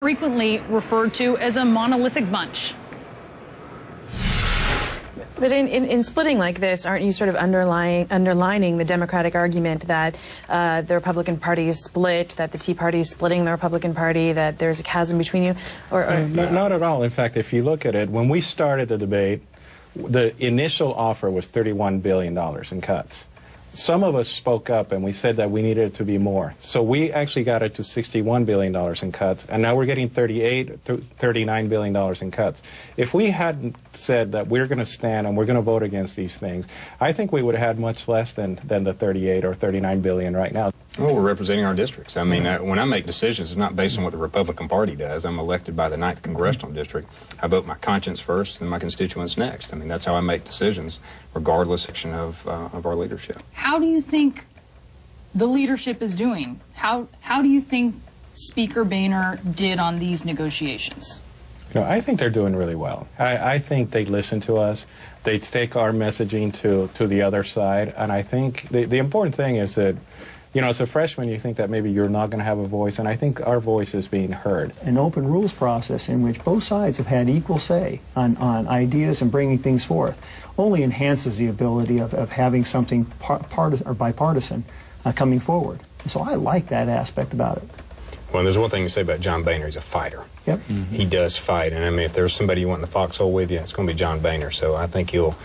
frequently referred to as a monolithic bunch. But in splitting like this, aren't you sort of underlining the Democratic argument that the Republican Party is split, that the Tea Party is splitting the Republican Party, that there's a chasm between you? Not at all. In fact, if you look at it, when we started the debate, the initial offer was $31 billion in cuts. Some of us spoke up and we said that we needed it to be more. So we actually got it to $61 billion in cuts, and now we're getting $39 billion in cuts. If we hadn't said that we're going to stand and we're going to vote against these things, I think we would have had much less than the 38 or 39 billion right now. Well, we're representing our districts. I mean, when I make decisions, it's not based on what the Republican Party does. I'm elected by the 9th Congressional District. I vote my conscience first and my constituents next. I mean, that's how I make decisions, regardless of our leadership. How do you think the leadership is doing? How do you think Speaker Boehner did on these negotiations? You know, I think they're doing really well. I think they listen to us. They take our messaging to the other side. And I think the important thing is that, you know, as a freshman, you think that maybe you're not going to have a voice, and I think our voice is being heard. An open rules process in which both sides have had equal say on ideas and bringing things forth only enhances the ability of having something bipartisan coming forward. And so I like that aspect about it. Well, there's one thing to say about John Boehner. He's a fighter. Yep. He does fight, and I mean, if there's somebody you want in the foxhole with you, it's going to be John Boehner. So I think he'll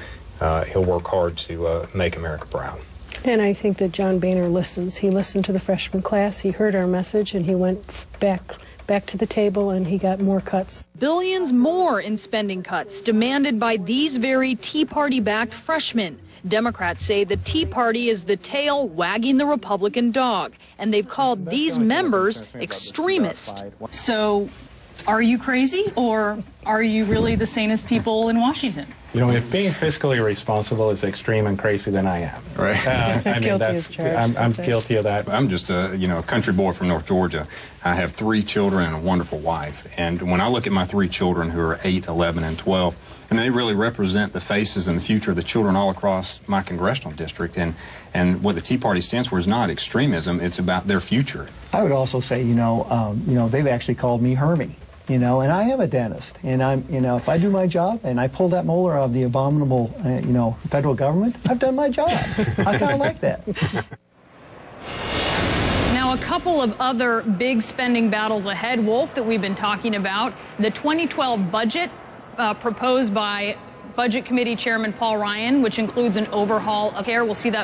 work hard to make America proud. And I think that John Boehner listens. He listened to the freshman class, he heard our message, and he went back to the table and he got more cuts. Billions more in spending cuts demanded by these very Tea Party-backed freshmen. Democrats say the Tea Party is the tail wagging the Republican dog, and they've called these members extremist. So, are you crazy, or are you really the sanest people in Washington? You know, if being fiscally responsible is extreme and crazy, then I am. Right. I mean, I'm guilty of that. I'm just a country boy from North Georgia. I have 3 children and a wonderful wife. And when I look at my 3 children who are 8, 11, and 12, I mean, they really represent the faces and the future of the children all across my congressional district. And what the Tea Party stands for is not extremism; it's about their future. I would also say, they've actually called me Hermie. And I am a dentist, and if I do my job and I pull that molar out of the abominable, federal government, I've done my job. I kind of like that. Now, a couple of other big spending battles ahead, Wolf, that we've been talking about. The 2012 budget proposed by Budget Committee Chairman Paul Ryan, which includes an overhaul of care. We'll see that